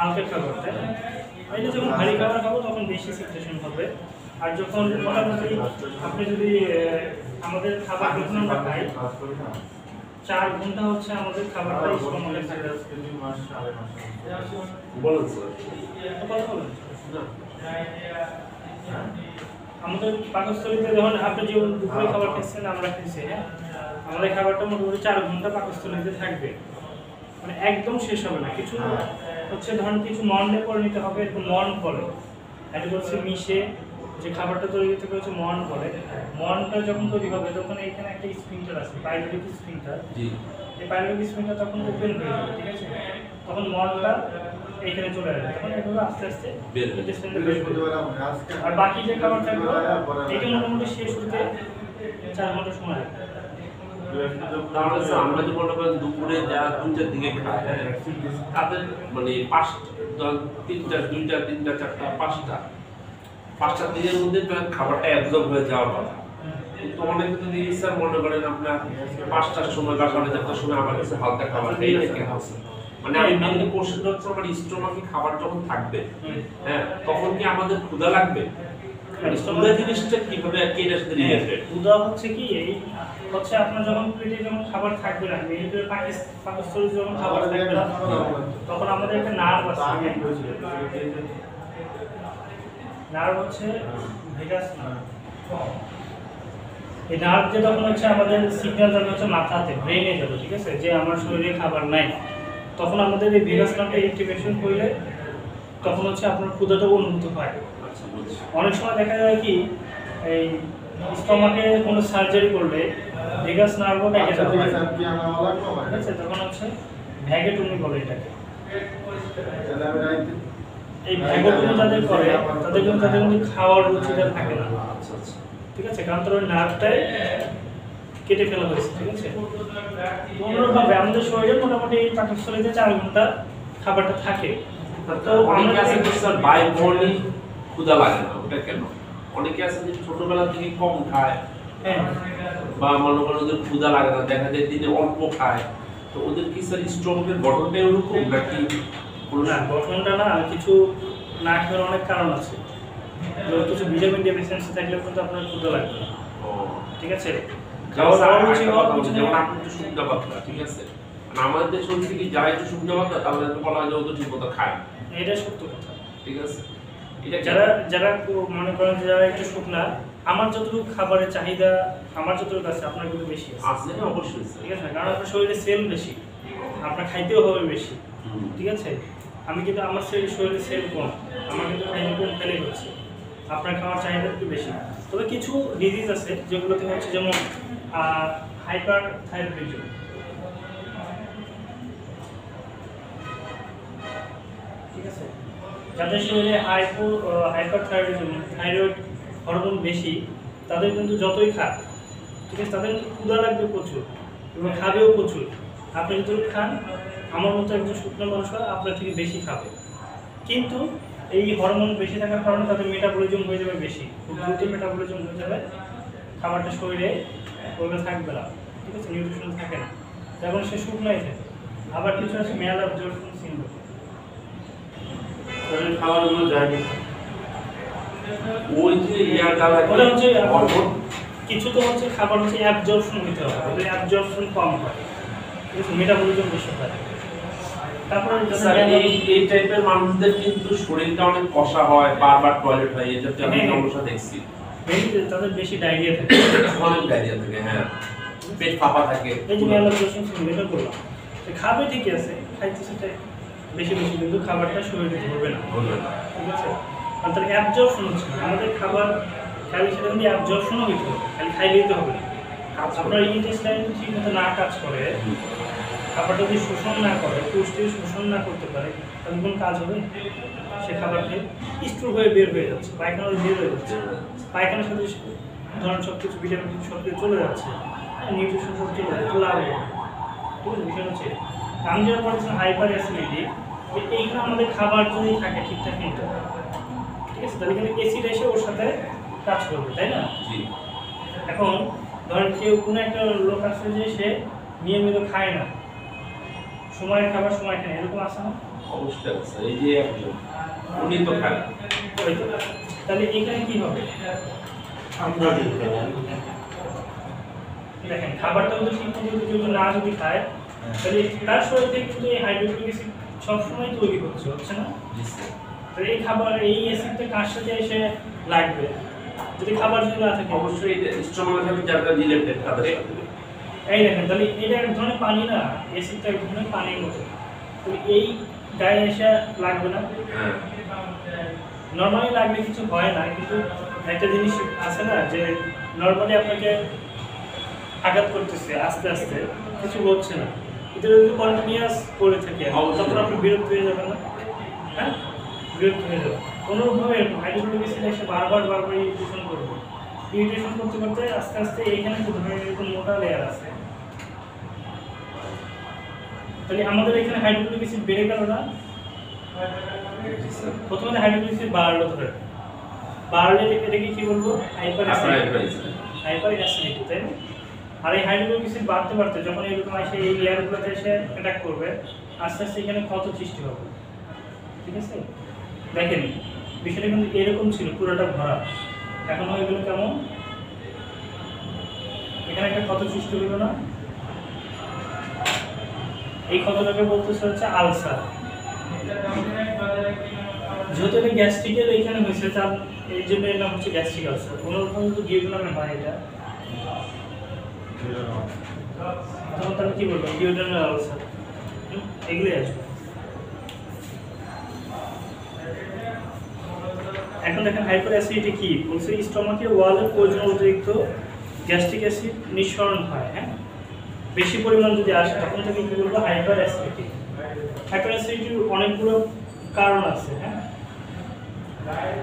হালকা খাবার, তাই না? এটা যখন ভারী খাবার খাবো তখন বেশি সিকুয়েশন হবে। আর যখন মোটামুটি আপনি যদি আমাদের খাবার যখন আমরা খাই 4 ঘন্টা হচ্ছে আমাদের খাবারটা স্টমাকে থাকে। বলুন স্যার। কথা বলুন। আমাদের পাকস্থলীতে যখন আপনি যে দুপুরে খাবার খেয়েছেন আমরা খেয়েছি, হ্যাঁ, আমাদের খাবারটা মোটামুটি 4 ঘন্টা পাকস্থলীতে থাকবে, মানে একদম শেষ হবে না। কিছু হচ্ছে ধরুন কিছু মর্নে পরে নিতে হবে, এরকম মর্ন পরে এটা হচ্ছে মিশে যে খাবারটা তৈরি করতে হচ্ছে মর্ন পরে। মর্নটা যখন তৈরি হবে তখন এখানে একটা স্ফিংটার আছে, পাইলোরিক স্ফিংটার। এই পাইলোরিক স্ফিংটার তখন ওপেন হয়ে যাবে, ঠিক আছে? তখন মর্নটা এইখানে চলে আসবে, তখন এগুলো আস্তে আস্তে ইন্টেস্টাইনে বের হয়ে যাবে। আর বাকি যে খাবার থাকবে এটা মোটামুটি শেষ হতে 4 ঘন্টা সময় লাগবে। তাহলে স্যার আমরা যে মনে করেন দুপুরে যারা 2টার দিকে খায়, তাদের মানে 3টা 2টা 3টা 4টা 5টা দিনের মধ্যে খাবারটা অ্যাবজর্ব হয়ে যাওয়ার কথা। কিন্তু অনেকে যদি স্যার মনে করেন আপনার 5টার সময় বা 4টার সময় আমার কাছে হালকা খাবার এইটা কেন আছে? মানে আমি মেইনলি কোশ্চেনটা হচ্ছে আমার স্টোমাকে খাবার যখন থাকবে, হ্যাঁ, তখন কি আমাদের ক্ষুধা লাগবে? ক্ষুধা জিনিসটা কিভাবে এটার সাথে রিলেটেড? ক্ষুধা হচ্ছে কি, এই হচ্ছে আপনার যখন পেটে যখন খাবার থাকবে না, মেইনলি পাকস্থলীতে যখন খাবার থাকবে না, তখন আমাদের একটা নার্ভ আছে, নার্ভ হচ্ছে ভেগাস নার্ভ। এই নার্ভ যে তখন হচ্ছে আমাদের সিগন্যাল যাবে হচ্ছে মাথাতে, ব্রেনে যাবে, ঠিক আছে, যে আমার শরীরে খাবার নাই। তখন আমাদের এই ভেগাস নার্ভটা অ্যাক্টিভেশন করলে তখন হচ্ছে আপনার ক্ষুধাটা অনুভূত হয়। অনেক সময় দেখা যায় কি, এই স্টমাকে কোনো সার্জারি করলে ভেগাস নার্ভও ভেঙে যাবে, ঠিক আছে? তখন হচ্ছে ভ্যাগেটমি বলে এটাকে। এই ভ্যাগেটমি যাদের করে তাদের কিন্তু খাওয়ার রুচিটা থাকে না, ঠিক আছে, কারণ তার ওই নার্ভটাই কেটে ফেলা হয়েছে, ঠিক আছে? অনুরূপভাবে আমাদের শরীরে মোটামুটি পাকস্থলীতে 4 ঘন্টা খাবারটা থাকে। তো অনেকে আছে যে স্যার বাই মর্নিং ক্ষুধা লাগে না, ওটা কেন? অনেকে আছে যে ছোটবেলা থেকে কম খায়, হ্যাঁ, বা মনে করেন ওদের ক্ষুধা লাগে না, দেখা যায় দিনে অল্প খায়, তো ওদের কি স্যার স্ট্রোকের গঠনটাই ওরকম নাকি? না, গঠনটা না, কিছু না খাওয়ার অনেক কারণ আছে। কিছু ভিটামিন ডেফিসিয়েন্সি থাকলে কিন্তু আপনার ক্ষুধা লাগবে না, ঠিক আছে? যেমন আপনি একটু শুকনো পাতলা, ঠিক আছে, আমাদের দেশ হচ্ছে কি যারা একটু শুকনো পাতলা তাহলে বলা হয় যে ও তো ঠিক মতো খায়, এটা সত্য কথা, ঠিক আছে? এটা যারা যারা মনে করেন যে যারা একটু শুকনা, আমার যতটুকু খাবারের চাহিদা আমার যতটুকু আছে আপনার কিন্তু বেশি আছে, অবশ্যই, ঠিক আছে? কারণ আপনার শরীরে সেল বেশি, আপনার খাইতেও হবে বেশি, ঠিক আছে? আমি কিন্তু আমার শরীরে সেল কম, আমার কিন্তু খাইতে কম ফেলে হচ্ছে, আপনার খাওয়ার চাহিদা একটু বেশি। তবে কিছু ডিজিজ আছে যেগুলোতে হচ্ছে, যেমন হাইপার থাইরয়েডিজম, ঠিক আছে? যাদের শরীরে হাইপার থাইরয়েডিজম, থাইরয়েড হরমোন বেশি, তাদের কিন্তু যতই খাক, ঠিক আছে, তাদের কিন্তু ক্ষুধা লাগবে প্রচুর এবং খাবেও প্রচুর। আপনি যদি খান, আমার মতো একজন শুকনো মানুষ আপনার থেকে বেশি খাবে, কিন্তু এই হরমোন বেশি থাকার কারণে তাদের মেটাবলিজম হয়ে যাবে বেশি, খুব দ্রুত মেটাবলিজম হয়ে যাবে, খাবারটা শরীরে ওইভাবে থাকবে না, ঠিক আছে, নিউট্রিশন থাকে না, তখন সে শুকনোই থাকে। আবার কিছু আছে ম্যাল অ্যাবজর্পশন সিনড্রোম, খাবারগুলো যায় ওই যে ইয়াটা ওটা হচ্ছে কিছু তো হচ্ছে খাবার হচ্ছে অ্যাবজর্পশন হতে হবে, ওদের অ্যাবজর্পশন কম হয়, ঠিক আছে, মেটাবলিজম বেশি হয়। তারপরে এই টাইপের মানুষদের কিন্তু শরীরটা অনেক কষা হয়, বারবার টয়লেট হয়, এই জাতীয় আমি সমস্যা দেখছি। তাদের বেশি ডায়রিয়া থাকে, অনেক ডায়রিয়া থাকে, হ্যাঁ, পেট ফাঁপা থাকে। এই যে ম্যালঅ্যাবজর্পশন সিনড্রোম বললাম, খাবে ঠিকই আছে, খাইতে সেটা বেশি বেশি, কিন্তু খাবারটা শরীরে ধরবে না, ঠিক আছে? কারণ তার অ্যাবজর্পশন হচ্ছে না। আমাদের খাবার খালি সেটা কিন্তু অ্যাবজর্পশনও হইতে হবে, খালি খাইলেই তো হবে না। আপনার ইন্টেস্টাইন ঠিক মতো না কাজ করে, খাবারটা যদি শোষণ না করে, পুষ্টি শোষণ না করতে পারে, তাহলে কোনো কাজ হবে? সে খাবার খেয়ে স্টোর হয়ে বের হয়ে যাচ্ছে, পায়খানা বের হয়ে যাচ্ছে, পায়খানার সাথে ধরেন সব কিছু ভিটামিন সব কিছু চলে যাচ্ছে, নিউট্রিশন সব চলে যাচ্ছে, লাভ হবে, ঠিক আছে? বিষয় হচ্ছে আমি যেটা বলছিলাম হাইপার অ্যাসিডিটি, এইখানে আমাদের খাবার যদি থাকে ঠিকঠাক মতো, ঠিক আছে, তাহলে কিন্তু অ্যাসিড এসে ওর সাথে কাজ করবে, তাই না? এখন ধরেন কেউ কোনো একটা লোক আছে যে সে নিয়মিত খায় না, সময়ের খাবার সময় খায়, এরকম আছে না? অবশ্যই আছে, এই যে একজন উনি তো খায়। ওই তো। তাহলে এখানে কি হবে? আমরা দেখতে দেখেন খাবারটা যদি ঠিক মতো কেউ না যদি খায় তাহলে তার শরীর থেকে কিন্তু এই হাইড্রোক্লোরিক অ্যাসিড সবসময় তৈরি হচ্ছে না? তাহলে এই খাবার এই অ্যাসিডটা কার সাথে এসে লাগবে যদি খাবার যদি না থাকে? অবশ্যই স্টমাকের সাথে যারা রিলেটেড তাদের সাথে। এই দেখেন তাহলে এটা এক ধরনের পানি না, অ্যাসিডটা এক ধরনের পানির মতো, তাহলে এই গায়ে এসে লাগবে না? হ্যাঁ, নর্মালি লাগলে কিছু হয় না, কিন্তু একটা জিনিস আছে না যে নর্মালি আপনাকে আঘাত করতেছে আস্তে আস্তে কিছু হচ্ছে না, এটা যদি কন্টিনিউয়াস করে থাকে তখন আপনি বিরক্ত হয়ে যাবেন না? হ্যাঁ, বিরক্ত হয়ে যাবে। কোনোভাবে হাইড্রোক্লোরিক অ্যাসিড এসে বারবার ইরিটেশন করবো, ইরিটেশন করতে করতে আস্তে আস্তে এইখানে তো ধরেন এরকম মোটা লেয়ার আছে, তাহলে আমাদের এখানে হাইড্রোক্লোরিক অ্যাসিড বেড়ে গেল না? প্রথমে হাইড্রোক্লোরিক অ্যাসিড বাড়লো, ধরে বাড়লে এটাকে কি বলবো? হাইপার অ্যাসিডিটি, তাই না? আর এই হাইড্রোক্লোরিক অ্যাসিড বাড়তে বাড়তে যখন এরকম এসে এই লেয়ারগুলোতে এসে অ্যাটাক করবে আস্তে আস্তে এখানে ক্ষত সৃষ্টি হবে, ঠিক আছে? দেখেন বিষয়টা কিন্তু এরকম ছিল পুরোটা ভরা, এখন হয়ে গেল কেমন? এখানে একটা ক্ষত সৃষ্টি হলো না? এই ক্ষতটাকে বলতেছে হচ্ছে আলসার। যেহেতু এটা গ্যাস্ট্রিকের এইখানে হয়েছে তার এই জন্য এর নাম হচ্ছে গ্যাস্ট্রিক আলসার। অন্যরকম তো ডিওড্রামে হয় এটা, তখন তাহলে কি বলবো? ডিওড্রামের আলসার এগুলোই আসবে। এখন দেখেন হাইপার অ্যাসিডিটি কি বলছে? স্টমাকে ওয়ালের প্রয়োজন অতিরিক্ত গ্যাস্ট্রিক অ্যাসিড নিঃসরণ হয়, হ্যাঁ, বেশি পরিমাণ যদি আসে তখন থেকে কি বলবো? Hyper acidity. হাইপার অ্যাসিডিটির অনেকগুলো কারণ আছে, হ্যাঁ,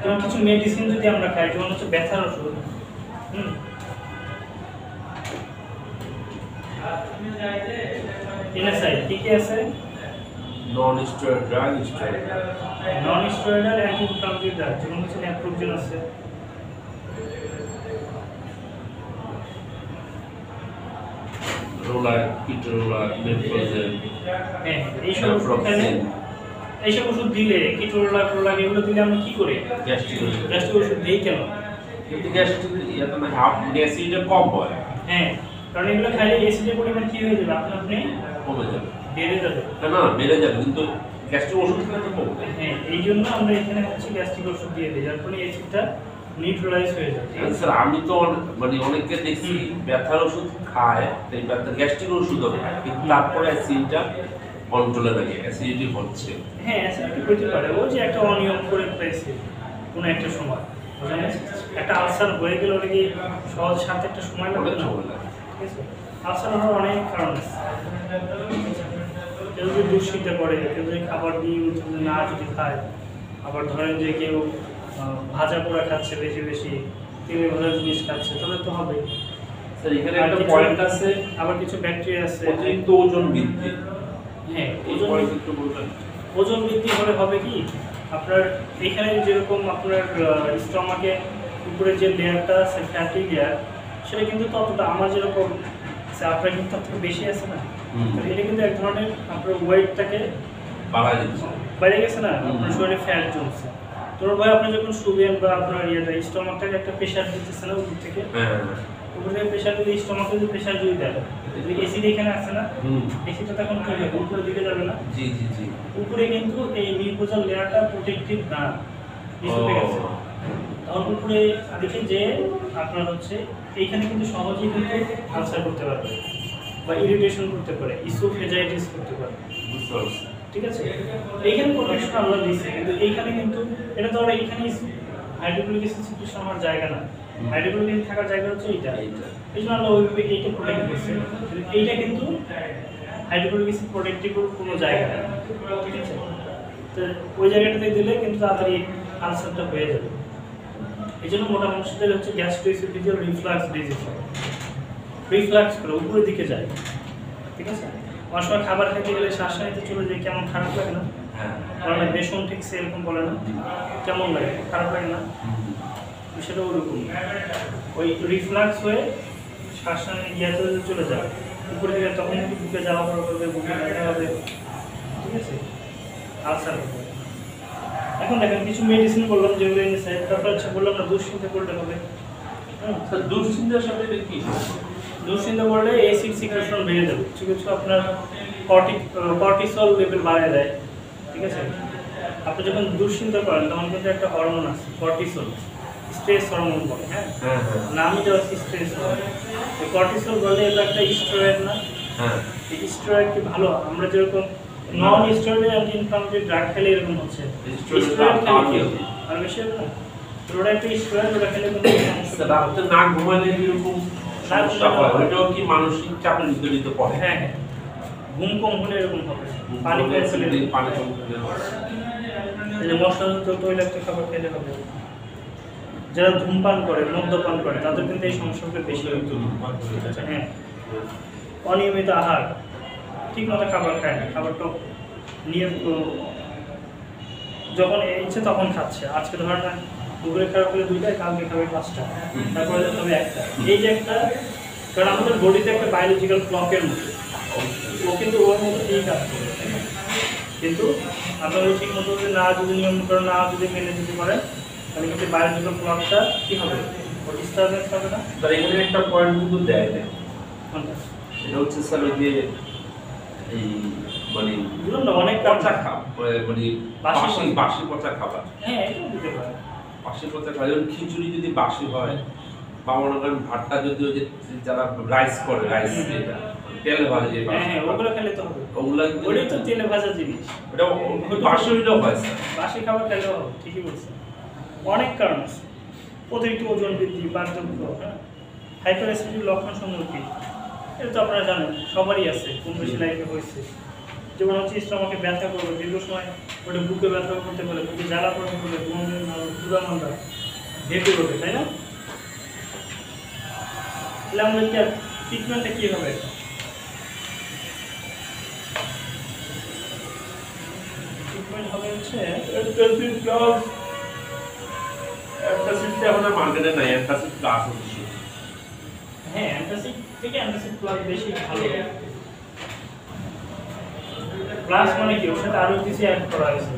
যেমন কিছু মেডিসিন যদি আমরা খাই, যেমন হচ্ছে ব্যথার ওষুধ, এনএসআইড কি কি আছে? নন steroid drug, steroid non steroidal anti inflammatory drug, যেমন হচ্ছে ন্যাপ্রোজেন আছে, রোলার, কিটোরোলার, নেপ্রোজেন, হ্যাঁ, এইসব ওষুধ খেলে, এইসব ওষুধ দিলে কিটোরোলার এগুলো দিলে আমরা কি করি? গ্যাস্ট্রিক ওষুধ। গ্যাস্ট্রিক ওষুধ দিই কেন? কিন্তু গ্যাস্ট্রিক ইয়াতে না হাফ গ্যাসিটা কম হয়, হ্যাঁ, কারণ এগুলো খাইলে অ্যাসিডের পরিমাণ কি হয়ে যাবে? আপনি কমে যাবে। বেড়ে যাবে। না বেড়ে যাবে, কিন্তু গ্যাস্ট্রিক ওষুধ খেলে তো কমবে। হ্যাঁ, এই জন্য আমরা এখানে হচ্ছে গ্যাস্ট্রিক ওষুধ দিয়ে দিই, যার ফলে অ্যাসিডটা নিউট্রালাইজ হয়ে যায়। স্যার আমি তো মানে অনেককে দেখছি ব্যথার ওষুধ খায়, এই ব্যথার গ্যাস্ট্রিক ওষুধও খায়, কিন্তু তারপরে অ্যাসিডটা কন্ট্রোলে থাকে, অ্যাসিডিটি হচ্ছে। হ্যাঁ, অ্যাসিডিটি হতে পারে, ওই যে একটা অনিয়ম করে ফেলেছে কোনো একটা সময়, বুঝলেন? একটা আলসার হয়ে গেলে ওটা কি সহজ সাথে একটা সময় লাগবে না? ঠিক আছে, আলসার হওয়ার অনেক কারণ আছে। কেউ যদি দুশ্চিন্তা করে, কেউ যদি খাবার দিয়ে না যদি খায়, আবার ধরেন যে কেউ ভাজা পোড়া খাচ্ছে বেশি বেশি, তেলে ভাজা জিনিস খাচ্ছে, তাহলে তো হবে। স্যার এখানে একটা পয়েন্ট আছে, আবার কিছু ব্যাকটেরিয়া আছে, অতিরিক্ত ওজন বৃদ্ধি। হ্যাঁ, ওজন বৃদ্ধি হলে হবে কি আপনার এখানে যেরকম আপনার স্টমাকে উপরে যে লেয়ারটা আছে ফ্যাটি লেয়ার, সেটা কিন্তু ততটা আমার যেরকম আপনার কিন্তু তার থেকে বেশি আছে না? এটা কিন্তু এক ধরনের আপনার ওয়েটটাকে বাইরে গেছে না, আপনার শরীরে ফ্যাট জমছে। তোর ভাই আপনি যখন শুবেন বা আপনার স্টমাকটাকে একটা প্রেশার দিতেছে না উপর থেকে, উপর থেকে প্রেশার দিলে স্টমাকে যদি প্রেশার যদি দেয়, এসিড এখানে আছে না, এসিডটা তখন কি হবে? উপরের দিকে যাবে না? জি জি জি। উপরে কিন্তু এই মিউকোজাল লেয়ারটা প্রোটেক্টিভ না, নিচে গেছে, তখন উপরে দেখে যে আপনার হচ্ছে এইখানে কিন্তু সহজেই কিন্তু আলসার করতে পারবে বা ইরিটেশন করতে পারে, ইসোফেজাইটিস করতে পারে, বুঝতে পারছি। ঠিক আছে? এইখানে প্রোটেকশন আল্লাহ দিচ্ছে, কিন্তু এইখানে কিন্তু এটা তো এইখানে হাইড্রোক্লোরিক অ্যাসিড সিচুয়েশন আমার জায়গা না, হাইড্রোক্লোরিক অ্যাসিড থাকার জায়গা হচ্ছে এইটা, এই জন্য আল্লাহ ওইভাবে এইটা প্রোটেক্ট করছে। এইটা কিন্তু হাইড্রোক্লোরিক অ্যাসিড প্রোটেক্টিভ কোনো জায়গা না, ঠিক আছে? তো ওই জায়গাটাতে দিলে কিন্তু তাড়াতাড়ি আলসারটা হয়ে যাবে। এই জন্য মোটা মানুষদের হচ্ছে গ্যাস্ট্রোএসোফেজিয়াল রিফ্লাক্স ডিজিজ হয়, রিফ্লাক্স করে উপরের দিকে যায়, ঠিক আছে? অনেক সময় খাবার খেতে গেলে শ্বাসনালীতে চলে যায়, কেমন খারাপ লাগে না? বলে না বেসন ঠিক সেরকম বলে না, কেমন লাগে? খারাপ লাগে না? সেটা ওরকম, ওই রিফ্লাক্স হয়ে শ্বাসনালী ইয়াতে চলে যায় উপরে দিকে, তখন কিন্তু বুকে যাওয়া করবে, বুকে ব্যথা হবে, ঠিক আছে? আলসার হবে। এখন দেখেন কিছু মেডিসিন বললাম যেগুলো এনেছে, তারপর হচ্ছে বললাম না দুশ্চিন্তা করলে হবে। স্যার দুশ্চিন্তার সাথে এটা কি? দুশ্চিন্তা করলে অ্যাসিড সিক্রেশন বেড়ে যাবে, ঠিক আছে, আপনার কর্টিসল লেভেল বাড়িয়ে দেয়, ঠিক আছে। আপনি যখন দুশ্চিন্তা করেন তখন কিন্তু একটা হরমোন আছে কর্টিসল, স্ট্রেস হরমোন বলে, হ্যাঁ, হ্যাঁ হ্যাঁ নামই দেওয়া আছে স্ট্রেস হরমোন। এই কর্টিসল বলে এটা একটা স্টেরয়েড না, হ্যাঁ এই স্টেরয়েড কি ভালো, আমরা যেরকম নন স্টেরয়েড অ্যান্টি ইনফ্লামেটরি ড্রাগ খেলে এরকম হচ্ছে, স্টেরয়েড স্টেরয়েড খাওয়া খেলে কি কি আর বেশি হবে না, তো ওটা একটা স্টেরয়েড, ওটা খেলে কোনো সমস্যা নেই। রাতে না ঘুমালে এরকম সমস্যা হয়, ওইটাও কি মানসিক চাপের ভিতরে দিতে পড়ে? হ্যাঁ হ্যাঁ, ঘুম কম হলে এরকম হবে, পানি কম খেলে পানি কম খেলে হয়। এই যে মশলাযুক্ত তৈলাক্ত খাবার খেলে হবে। যারা ধূমপান করে, মদ্যপান করে, তাদের কিন্তু এই সমস্যাগুলো বেশি হয়। ঠিক আছে, হ্যাঁ, অনিয়মিত আহার, ঠিক মতো খাবার খায় না, খাবারটা নিয়ে যখন ইচ্ছে তখন খাচ্ছে, আজকে ধরেন না দুপুরে খাবার খেলে 2টা, কালকে খাবে 5টা, তারপরে তবে 1টা। এই যে একটা, কারণ আমাদের বডিতে একটা বায়োলজিক্যাল ক্লকের মতো, ও কিন্তু ওর মতো ঠিক কাজ করে, তাই না? কিন্তু আপনার ওই ঠিক মতো যদি নিয়ম করে না যদি মেনে যদি করেন, তাহলে কিন্তু বায়োলজিক্যাল ক্লকটা কি হবে, ডিস্টার্বেন্স হবে না। তার এখানে একটা পয়েন্ট কিন্তু দেয় না, কোনটা? এটা হচ্ছে স্যার ওই যে এই মানে বললাম না অনেক পচা খাবার, মানে বাসি বাসি বাসি পচা খাবার, হ্যাঁ, এটাও দিতে পারে। বাসি পচা খাবার, যেমন খিচুড়ি যদি বাসি হয়, বা মনে করেন ভাতটা যদি ওই যে যারা রাইস করে, রাইস যেটা তেলে ভাজে যে হ্যাঁ হ্যাঁ, বাসি, ওগুলো খেলে তো হবে, ওগুলা কিন্তু ওটাই তো তেলে ভাজা জিনিস। ওটা বাসি হইলেও হয় স্যার। বাসি খাবার খেলেও হবে, ঠিকই বলছেন। অনেক কারণ আছে, অতিরিক্ত ওজন বৃদ্ধি, বার্ধক্য, হ্যাঁ, হাইপার অ্যাসিডিটির লক্ষণ সমূহ কি, এটা তো আপনারা জানেন, সবারই আছে, কম বেশি লাইফে হয়েছে। যেমন হচ্ছে স্টমাকে ব্যথা করবে দীর্ঘ সময়, ওটা বুকে ব্যথা করতে পারে, বুকে জ্বালা পড়া করবে, ক্ষুধা মন্দা ভেপে ওঠে, তাই না? তাহলে আমাদের ট্রিটমেন্টটা কী হবে? ট্রিটমেন্ট হবে হচ্ছে অ্যান্টাসিড প্লাস, অ্যান্টাসিডটা এখন আর মার্কেটে নাই, অ্যান্টাসিড প্লাস হচ্ছে। হ্যাঁ, অ্যান্টাসিড থেকে অ্যান্টাসিড প্লাস বেশি ভালো। প্লাস মানে কি, ওর সাথে আরো কিছু অ্যাড করা হয়েছে,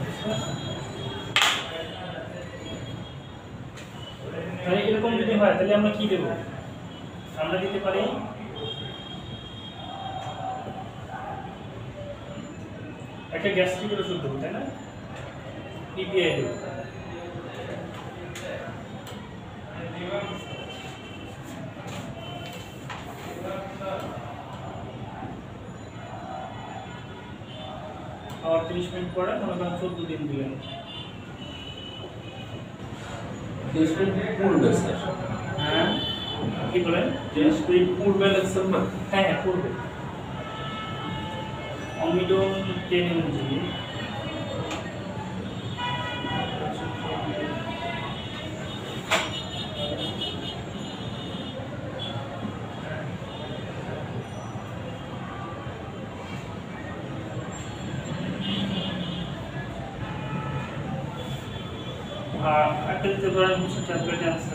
তাহলে এরকম যদি হয় তাহলে আমরা কি দেবো? আমরা দিতে পারি একটা গ্যাস্ট্রিকের ওষুধ দেবো, তাই না? পিপিআই দেবো। আর 30 মিনিট পরে মনে করেন 14 দিন দিলেন, পূর্বে স্যার, হ্যাঁ কি বলেন? পূর্বে লেকচার না? হ্যাঁ হ্যাঁ, পূর্বে অমিডন 10 mg, আর একটা দিতে পারেন হচ্ছে ট্যাবলেট আছে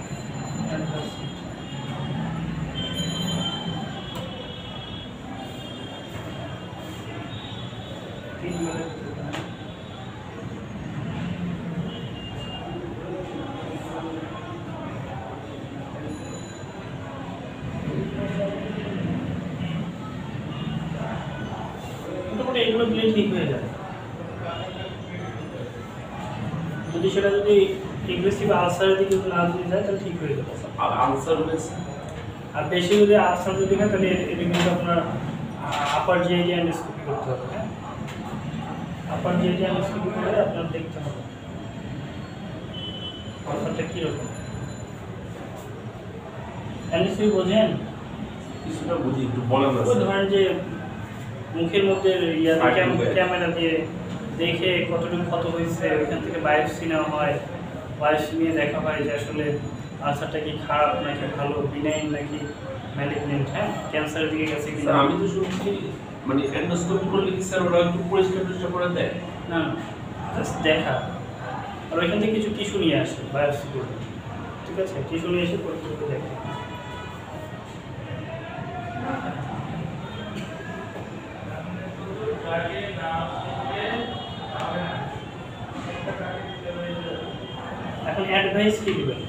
অ্যান্টাসিড। মোটামুটি এগুলো দিলে ঠিক হয়ে যাবে। যদি সেটা যদি এগ্রেসিভ আলসারের দিকে না যদি যায় তাহলে ঠিক হয়ে যাবে। আর আনসার হয়েছে আর বেশি যদি আলসার যদি হয় তাহলে এটা কিন্তু আপনার আপার জিআইডি এন্ডোস্কোপি করতে হবে, হ্যাঁ, আপার জিআইডি এন্ডোস্কোপি করে আপনার দেখতে হবে আলসারটা কীরকম। এন্ডোস্কোপি বোঝেন? কিছুটা বুঝি, একটু বলেন না ওই স্যার। ধরেন যে মুখের মধ্যে Fighting way. ক্যামেরা দিয়ে দেখে কতটুকু ক্ষত হয়েছে, ওইখান থেকে বায়োপসি নেওয়া হয়, বায়োপসি নিয়ে দেখা হয় যে আসলে আলসারটা কি খারাপ নাকি ভালো, বিনাইন নাকি ম্যালিগনেন্ট, হ্যাঁ, ক্যান্সারের দিকে গেছে কি স্যার আমি তো শুনছি মানে এন্ডোস্কোপি করলে কি স্যার ওরা একটু পরিষ্কার টরিষ্কার করে দেয়? না, জাস্ট দেখা। আর ওইখান থেকে কিছু টিস্যু নিয়ে আসে বায়োপসি করে, ঠিক আছে, টিস্যু নিয়ে এসে পরীক্ষা করে দেখে। এখন অ্যাডভাইস কি দিবেন?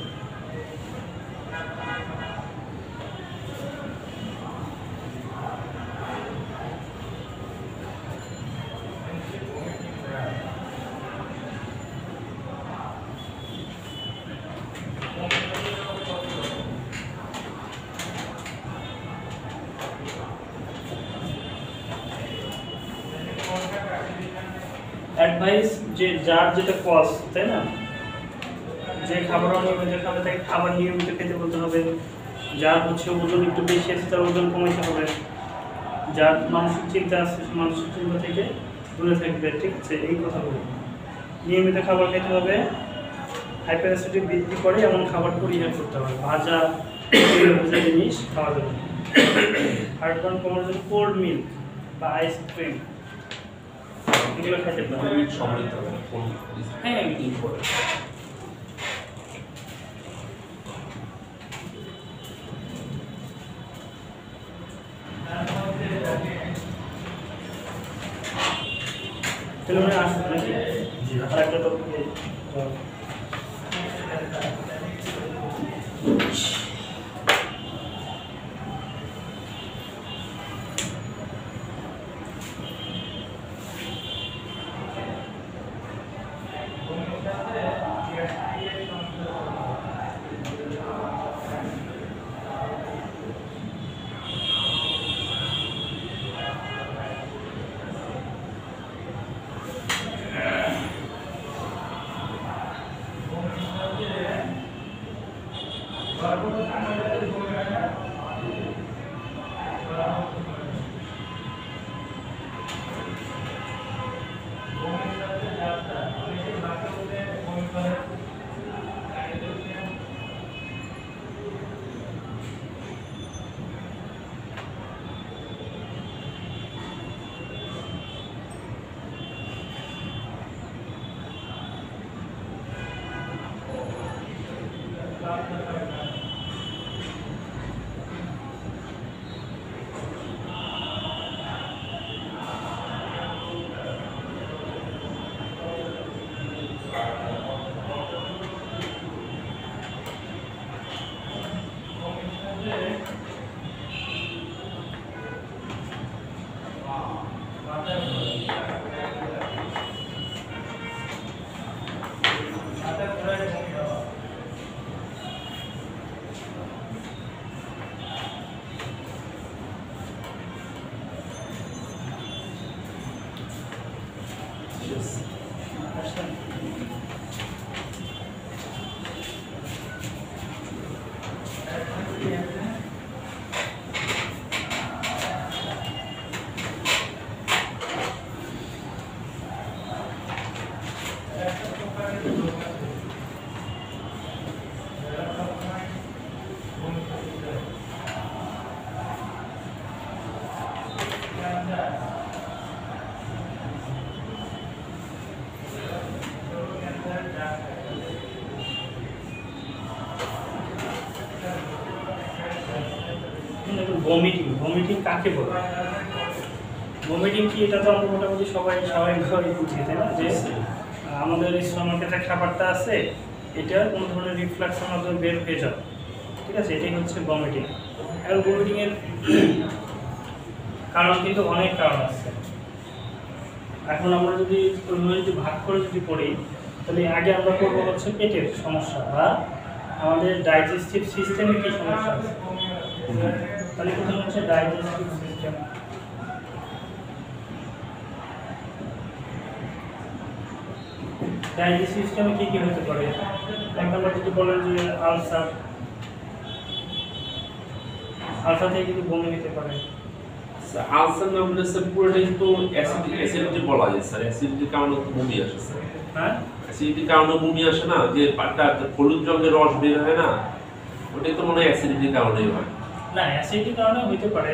অ্যাডভাইস যে যার যেটা কস, তাই না? যে খাবার নিয়মিত খাবে তাকে খাবার নিয়মিত খেতে বলতে হবে। যার হচ্ছে ওজন একটু বেশি আছে তার ওজন কমাইতে হবে। যার মানসিক চিন্তা আছে সে মানসিক চিন্তা থেকে দূরে থাকবে, ঠিক আছে? এই কথাগুলো নিয়মিত খাবার খেতে হবে। হাইপার অ্যাসিডিটি বৃদ্ধি করে এমন খাবার পরিহার করতে হবে। ভাজা ভাজা জিনিস খাওয়া যাবে না। হার্টবার্ন কমানোর জন্য কোল্ড মিল্ক বা আইসক্রিম এগুলো খেতে পারে। সমৃদ্ধ হ্যাঁ, ইম্পর্টেন্ট। তাহলে মনে আসবে নাকি? আর একটা তো ভমিটিং কাকে বলে? ভমিটিং কি, এটা তো আমরা মোটামুটি সবাই স্বাভাবিকভাবে বুঝি, তাই না? যে আমাদের স্টমাকে যে খাবারটা আছে এটা কোনো ধরনের রিফ্লাক্সের মাধ্যমে বের হয়ে যাবে, ঠিক আছে? এটাই হচ্ছে ভমিটিং। এবং ভমিটিংয়ের কারণ কিন্তু অনেক কারণ আছে। এখন আমরা যদি ভাগ করে যদি পড়ি, তাহলে আগে আমরা করবো হচ্ছে পেটের সমস্যা বা আমাদের ডাইজেস্টিভ সিস্টেমে কি সমস্যা আছে। তাহলে প্রথম হচ্ছে ডাইজেস্টিভ সিস্টেম। ডাইজেস্টিভ সিস্টেমে কি কি হতে পারে? এক নম্বর যদি বলেন যে আলসার থেকে কিন্তু বমি হতে পারে। আলসার না হলে স্যার পুরোটা কিন্তু অ্যাসিডিটি বলা যায় স্যার। অ্যাসিডিটির কারণে তো বমি আসে স্যার। হ্যাঁ, অ্যাসিডিটির কারণে বমি আসে না, যে পাটা হলুদ রঙের রস বের হয় না, ওটাই তো মনে হয় অ্যাসিডিটির কারণেই হয়। না, অ্যাসিডিটির কারণে হতে পারে,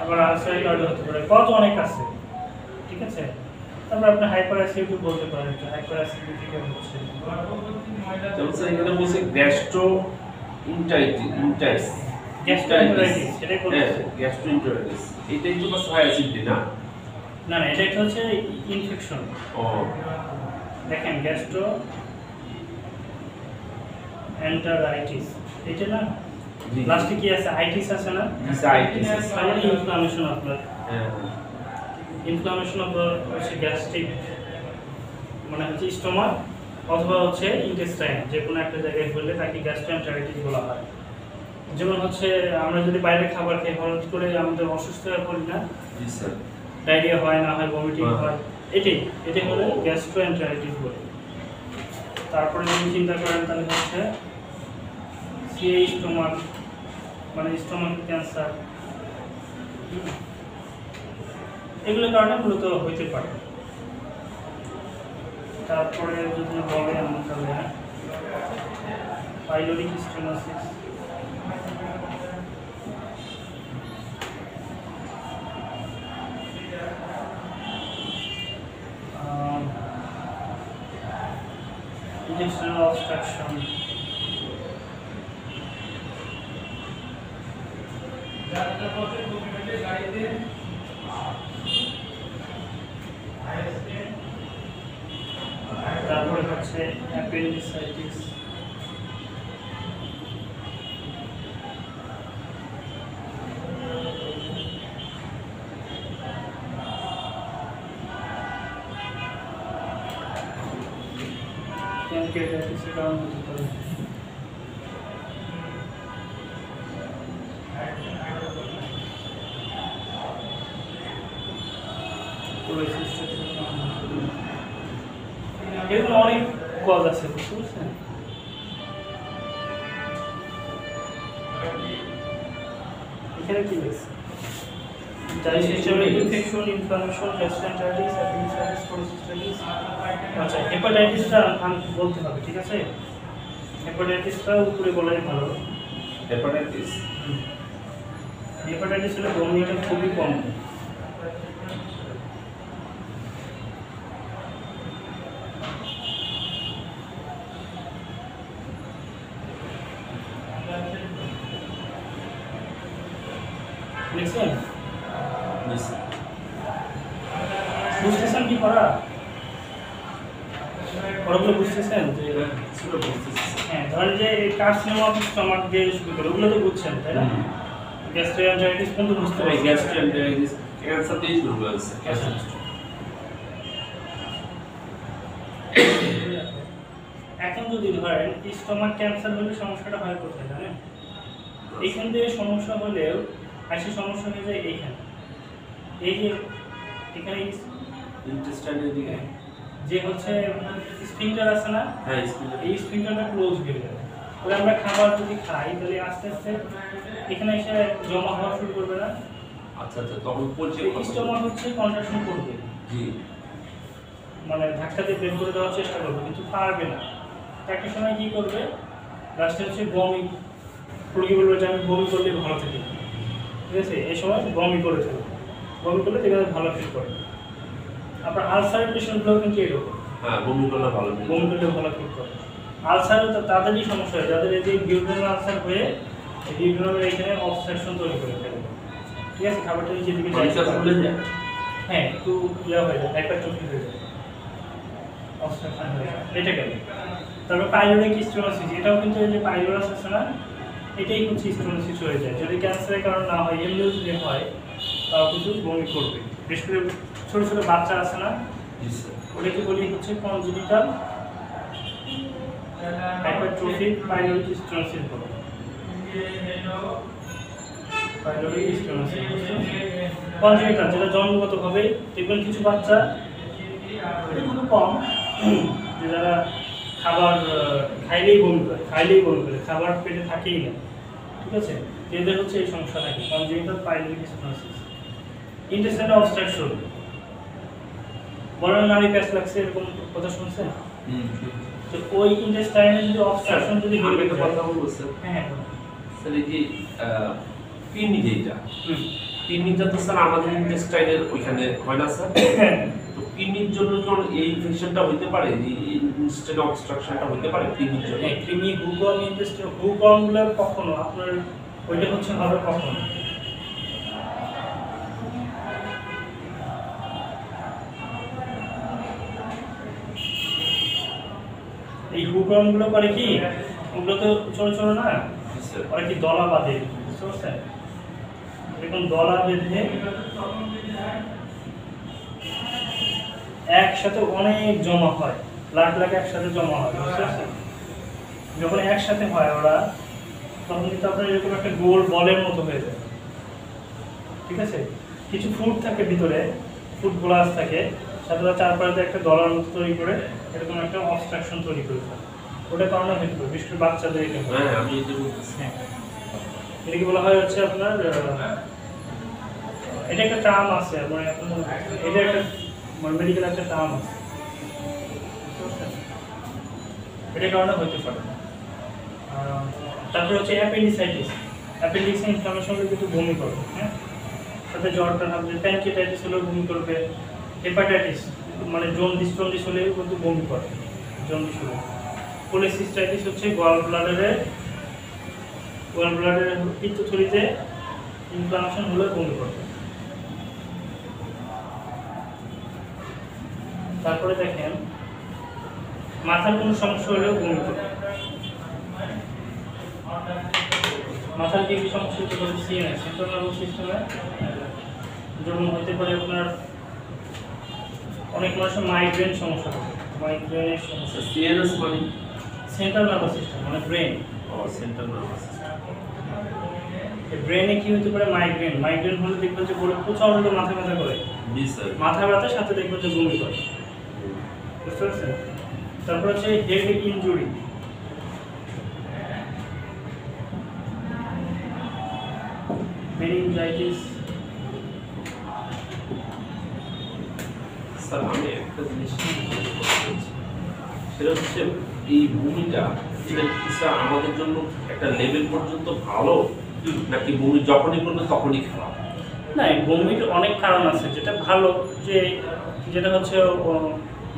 আবার আলসারের কারণে হতে পারে, কত অনেক আছে, ঠিক আছে? তারপর আপনি হাইপার অ্যাসিডিটি বলতে পারেন, যে হাইপার অ্যাসিডিটি থেকে হচ্ছে। যেমন স্যার এখানে বলছে গ্যাস্ট্রোইন্টাইটিস, সেটাই বলছি। গ্যাস্ট্রোইন্টাইটিস এটাই তো হাই অ্যাসিডিটি না? না, এটা হচ্ছে ইনফেকশন। ও দেখেন গ্যাস্ট্রো এন্টারাইটিস, এটা না লাস্টে কি আছে, আইটিস আছে না, তার মানে ইনফ্লামেশন আপনার, ইনফ্লামেশন আপনার হচ্ছে গ্যাস্ট্রিক মানে হচ্ছে স্টোমাক অথবা হচ্ছে ইন্টেস্টাইন, যে কোনো একটা জায়গায় হলে তাকে গ্যাস্ট্রোএন্টারাইটিস বলা হয়। যেমন হচ্ছে আমরা যদি বাইরে খাবার খাই হঠাৎ করে আমাদের অসুস্থ হয়ে পড়ি না, ডায়রিয়া হয় না হয়, ভমিটিং হয়, এটাই হলো গ্যাস্ট্রোএন্টারাইটিস বলে। তারপরে যদি চিন্তা করেন তাহলে হচ্ছে সিএ স্টোমাক মানে স্টোমাক ক্যান্সার, এগুলোর কারণে মূলত হইতে পারে। তারপরে যদি বলে আমরা তাহলে পাইলোরিক স্টেনোসিস, intestinal obstruction, তারপরে হচ্ছে অ্যাপেন্ডিসাইটিস, প্যানক্রিয়াটাইটিসের কারণ হতে পারে। এগুলো অনেক কজ আছে, বুঝতে পারছেন? এখানে কি লিখছে? Digestive infection, inflammation, gastroenteritis, appendicitis, cholecystitis. আচ্ছা, হেপাটাইটিসটা বলতে হবে, ঠিক আছে? হেপাটাইটিসটা উপরে বলাই ভালো। হেপাটাইটিস হলে বমিটা খুবই কম। লিখছেন? বুঝতেছেন কি করা? ওগুলো বুঝতেছেন যে হ্যাঁ, ধরেন যে কার্সিনোমা অফ স্টমাক দিয়ে শুরু করে ওগুলো তো বুঝছেন, তাই না? গ্যাস্ট্রোএন্টারাইটিস কিন্তু বুঝতে পারছি, গ্যাস্ট্রোএন্টারাইটিস ক্যান্সার দিয়ে শুরু হয়েছে। এখন যদি ধরেন স্টমাক ক্যান্সার হলে সমস্যাটা হয় কোথায় জানেন? এইখান দিয়ে সমস্যা হলেও আসে সমস্যা হয়ে যায় এইখানে, এই যে এখানে ইন্টেস্টাইনের দিকে যে হচ্ছে স্ফিংটার আছে না, হ্যাঁ, এই স্ফিংটারটা ক্লোজ হয়ে যায়। তাহলে আমরা খাবার যদি খাই তাহলে আস্তে আস্তে এখানে এসে জমা হওয়া শুরু করবে না। আচ্ছা আচ্ছা, তখন স্টমাক হচ্ছে কন্ট্রাকশন করবে, জি, মানে ধাক্কা দিয়ে বের করে দেওয়ার চেষ্টা করবে, কিন্তু পারবে না। একটা সময় কি করবে, লাস্টে হচ্ছে বমি, রোগী বলবে যে আমি বমি করলে ভালো থাকি, ঠিক আছে? এই সময় বমি করে ফেলবে, বমি করলে দেখে ভালো ফিল করে। আপনার আলসারের পেশেন্টগুলো কিন্তু এরকম, হ্যাঁ, বমি করলে ভালো, বমি করলে ভালো ফিল করে। আলসারও তো তাদেরই সমস্যা হয় যাদের এই যে ডিউডেনাল আলসার হয়ে ডিউডেনালের এখানে অবস্ট্রাকশন তৈরি করে ফেলে, ঠিক আছে? খাবারটা নিচের দিকে যায়, হ্যাঁ, একটু ইয়া হয়ে যায়, হাইপারট্রফি হয়ে যায়, অবস্ট্রাকশন হয়ে যায়, এটা গেল। তারপর পাইলোরিক স্টেনোসিস, এটাও কিন্তু এই যে পাইলোরাস আছে না, এটাই হচ্ছে স্টেনোসিস হয়ে যায়। যদি ক্যান্সারের কারণ না হয়, এমনিও যদি হয় তাও কিন্তু বমি করবে। বিশেষ করে ছোটো ছোটো বাচ্চা আছে না, ওটাকে বলি হচ্ছে কনজেনিটাল হাইপারট্রফিক পাইলোরিক স্টেনোসিস বলে। পাইলোরিক স্টেনোসিস কনজেনিটাল, যেটা জন্মগতভাবে দেখবেন কিছু বাচ্চা, এটা খুব কম, যে যারা খাবার খাইলেই বমি করে, খাবার পেটে থাকেই না, ঠিক আছে? এদের হচ্ছে এই সমস্যা থাকে, congenital pyloric stenosis. Intestinal obstruction, বড় নারী প্যাচ লাগছে এরকম কথা শুনছেন? তো ওই ইন্টেস্টাইনে যদি অবস্ট্রাকশন যদি আমি একটা কথা বলবো স্যার, হ্যাঁ স্যার এই যে কিডনি যেটা, কিডনিটা তো স্যার আমাদের ইন্টেস্টাইনের ওইখানে হয় না স্যার? তো কিডনির জন্য কোন এই ইনফেকশনটা হতে পারে, এই ইন্টেস্টাইন অবস্ট্রাকশনটা হতে পারে কিডনির জন্য? কিডনি হুকম ইন্টেস্টাইন হুকমগুলো কখনো আপনার ওইটা হচ্ছে হবে কখনো এই হুকরমগুলো করে কি, ওগুলো তো ছোট ছোট না, ওরা কি দলা বাঁধে, বুঝতে পারছেন? এরকম দলা বেঁধে একসাথে অনেক জমা হয়, লাখ লাখ একসাথে জমা হয়, বুঝতে পারছেন? যখন একসাথে হয় ওরা, তখন কিন্তু আপনার এরকম একটা গোল বলের মতো হয়ে যায়, ঠিক আছে? কিছু ফুড থাকে ভিতরে, ফুড গ্লাস থাকে, সাথে চারপাশে একটা দলার মতো তৈরি করে এরকম একটা অবস্ট্রাকশন তৈরি করে ফেলে। ওটা কারণে হতে পারে, বিশেষ করে বাচ্চাদের এটা হয়। হ্যাঁ আমি এটা বলতেছি। হ্যাঁ, এটাকে বলা হয় হচ্ছে আপনার এটা একটা টার্ম আছে, মানে এটা একটা মেডিকেল একটা টার্ম আছে, এটার কারণে হতে পারে। তারপরে হচ্ছে অ্যাপেন্ডিসাইটিস, অ্যাপেন্ডিক্স ইনফ্লামেশন হলে কিন্তু বমি করবে, হ্যাঁ, সাথে জ্বরটা থাকবে, প্যানক্রিয়াটাইটিস হলেও বমি করবে, হেপাটাইটিস মানে জন্ডিস হলেও কিন্তু বমি করে, জন্ডিস হলে। কোলেসিস্টাইটিস হচ্ছে গল ব্লাডারের পিত্তথলিতে ইনফ্লামেশন হলে বমি করবে। তারপরে দেখেন মাথার কোনো সমস্যা হলেও বমি করবে। মাথার কি সমস্যা হতে পারে? সিএনএস, সেন্ট্রাল নার্ভাস সিস্টেমে, যেমন হতে পারে আপনার অনেক মানুষের মাইগ্রেন সমস্যা হবে, মাইগ্রেনের সমস্যা। সিএনএস মানে সেন্ট্রাল নার্ভাস সিস্টেম মানে ব্রেন, সেন্ট্রাল নার্ভাস ব্রেনে কি হতে পারে? মাইগ্রেন। মাইগ্রেন হলে দেখবেন যে বলে প্রচন্ড মাথা ব্যথা করে, মাথা ব্যথার সাথে দেখবেন যে বমি করে, বুঝতে পারছেন? তারপর হচ্ছে হেড ইনজুরি, মেনিনজাইটিস। স্যার আমি একটা জিনিস সেটা হচ্ছে এই বমিটা, এটা কি স্যার আমাদের জন্য একটা লেভেল পর্যন্ত ভালো, নাকি বমি যখনই করবে তখনই খারাপ? না, এই বমির অনেক কারণ আছে। যেটা ভালো যে যেটা হচ্ছে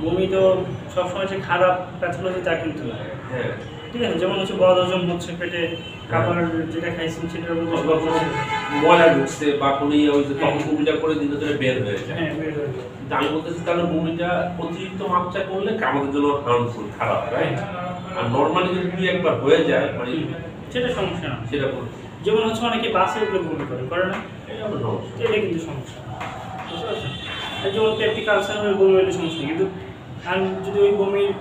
বমি তো সবসময় যে খারাপ প্যাথোলজি তা কিন্তু না, হ্যাঁ ঠিক আছে? যেমন হচ্ছে বদহজম হচ্ছে, পেটে খাবার যেটা খাইছেন সেটার মধ্যে ময়লা ঢুকছে বা কোনো ইয়ে হয়েছে, তখন বমিটা করে দিনে ধরে বের হয়ে যায়। হ্যাঁ বের হয়ে যায়। কিন্তু আমি বলতেছি তাহলে বমিটা অতিরিক্ত মাত্রা করলে আমাদের জন্য হার্মফুল, খারাপ, রাইট? আর নর্মালি যদি দুই একবার হয়ে যায় মানে সেটা সমস্যা না। সেটা বলতে যেমন হচ্ছে অনেকে বাসে উঠলে বমি করে না, এটা হলো সমস্যা। এটা কিন্তু সমস্যা, বুঝতে পারছেন? এই যেমন পেপটিক আলসার হয়ে বমি হলে সমস্যা নেই, কিন্তু আর যদি ওই বমির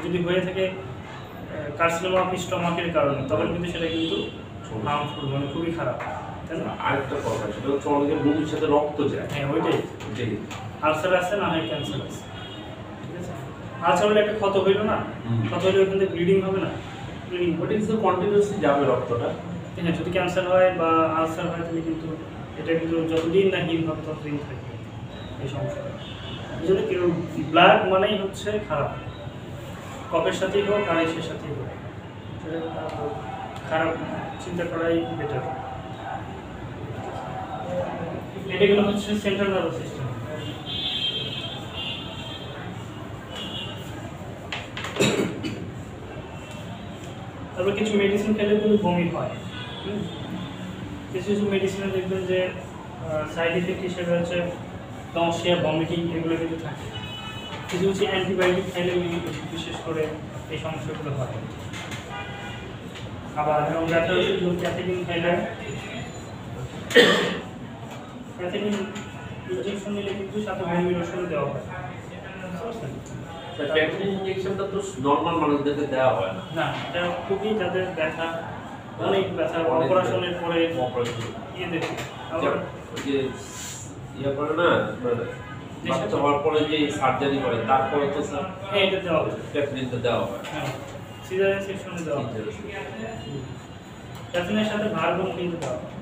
যদি হয়ে থাকে কার্সিনোমা অফ স্টমাকের কারণে, তখন কিন্তু সেটা কিন্তু হার্মফুল, মানে খুবই খারাপ, তাই না? আরেকটা কথা, সেটা হচ্ছে অনেকে বমির সাথে রক্ত যায়। হ্যাঁ ওইটাই, জি। আলসার আছে না হয় ক্যান্সার আছে, ঠিক আছে? আলসার হলে একটা ক্ষত হইলো না, ক্ষত হলে ওখান থেকে ব্লিডিং হবে না, ব্লিডিং ওটা কিন্তু কন্টিনিউয়াসলি যাবে রক্তটা। হ্যাঁ, যদি ক্যান্সার হয় বা আলসার হয় তাহলে কিন্তু এটা কিন্তু যতদিন না হিল হবে ততদিন থাকবে এই সমস্যাটা। এই জন্য কেউ ব্লাড মানেই হচ্ছে খারাপ, কফের সাথেই হোক আর এসের সাথেই হোক, সেটা খারাপ চিন্তা করাই বেটার। এটাগুলো হচ্ছে সেন্ট্রাল নার্ভাস সিস্টেম। তারপর কিছু মেডিসিন খেলে কিন্তু বমি হয়, কিছু কিছু মেডিসিনে দেখবেন যে সাইড এফেক্ট হিসেবে হচ্ছে নসিয়া, ভমিটিং এগুলো কিন্তু থাকে। কিছু কিছু অ্যান্টিবায়োটিক খাইলে বিশেষ করে এই সমস্যাগুলো হয়। আবার যেমন ব্যথা ওষুধ ক্যাথেকিন খাইলে, ক্যাথেকিন ইনজেকশন নিলে কিন্তু সাথে বমির ওষুধ দেওয়া হয়, প্যাকনিক ইনজেকশনটা তো নরমাল মানুষদেরকে দেওয়া হয় না। না, এটা খুবই যাদের ব্যথা, অনেক ব্যথা, অপারেশনের পরে ইয়ে দেখে আবার ওই যে ইয়ে করে না, বাচ্চা হওয়ার পরে যে সার্জারি করে তারপরে তো স্যার হ্যাঁ এটা দেওয়া হয়, প্যাকনিকটা দেওয়া হয়। হ্যাঁ সিজারিয়ান সেকশনে দেওয়া হয়, প্যাথিনের সাথে ভার্বন কিন্তু দেওয়া হয়।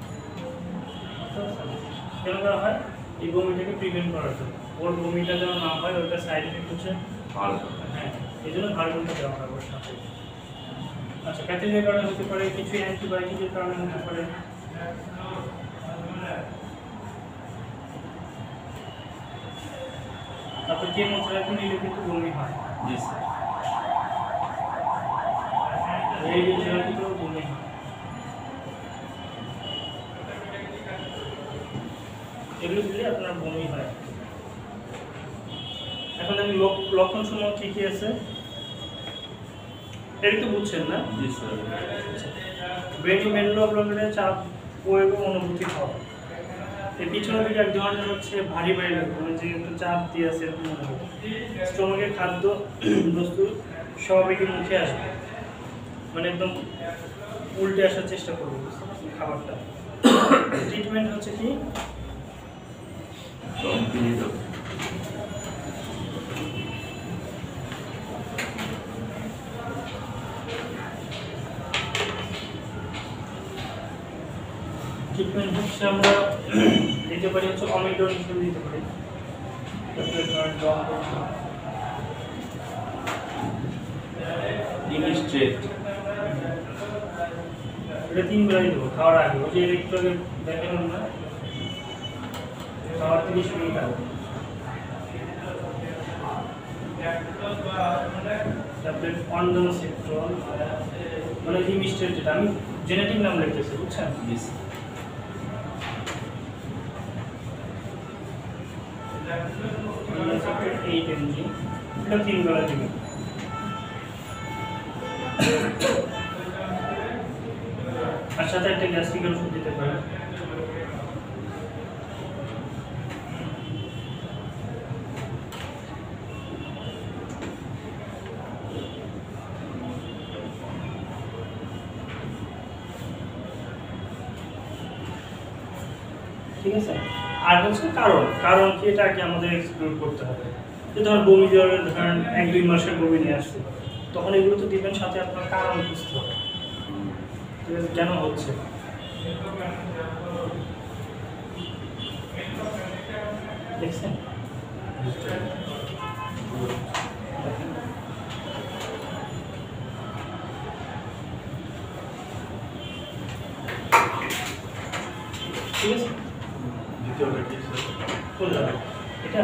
কেন দেওয়া হয়? এই বমিটাকে প্রিভেন্ট করার জন্য, ওর বমিটা যেন না হয়, ওটা সাইড এফেক্ট হচ্ছে ভালো। হ্যাঁ, এই জন্য ভার্বনটা দেওয়া হয় ওর সাথে। আচ্ছা, প্যাথিনের কারণে হতে পারে, কিছু অ্যান্টিবায়োটিকের কারণে হতে পারে। তারপর কেমোথেরাপি নিলে কিন্তু বমি হয়, জি স্যার। রেডিওথেরাপিতেও বমি হয়। এগুলো দিলে আপনার বমি হয়। এখন আমি লক্ষণ সমূহ কী কী আছে এটা তো বুঝছেন না? জি স্যার। ব্রেনই মেরুলো ব্লকেটে চাপ প্রয়োগ ও অনুভূতি হওয়া। এর পিছনের দিকে এক ধরনের হচ্ছে ভারী ভারী লাগে, মানে যে একটু চাপ দিয়ে আছে এরকম মনে হবে। স্টোমাকের খাদ্য বস্তু স্বাভাবিক মুখে আসবে, মানে একদম উল্টে আসার চেষ্টা করবে খাবারটা। ট্রিটমেন্ট হচ্ছে কি ট্রিটমেন্ট হচ্ছে আমরা দিতে পারি হচ্ছে অমিডন হিসেবে দিতে পারি। ইমিস্ট্রেট এটা 3 বেলাই দেবো খাওয়ার আগে। ওই যে একটু আগে দেখেন না, খাওয়ার 30 মিনিট আগে। তারপরে অন্ডানসেট্রল, মানে ইমিস্ট্রেট, যেটা আমি জেনেটিক নাম লিখতেছি, বুঝছেন? মিস 8 mg, এটা 3 বেলা দিবেন। আর সাথে একটা গ্যাস্ট্রিকের ওষুধ দিতে পারেন। ঠিক আছে? আর হচ্ছে কারণ কি, এটাকে আমাদের এক্সপ্লোর করতে হবে। যে ধর বমি জ্বরের ধরেন 1-2 মাসের বমি নিয়ে আসছে, তখন এগুলো তো দিবেন, সাথে আপনার কারণ বুঝতে হবে। ঠিক আছে, কেন হচ্ছে। দেখছেন? ঠিক আছে, দ্বিতীয়টা কি স্যার? কোনটা? এটা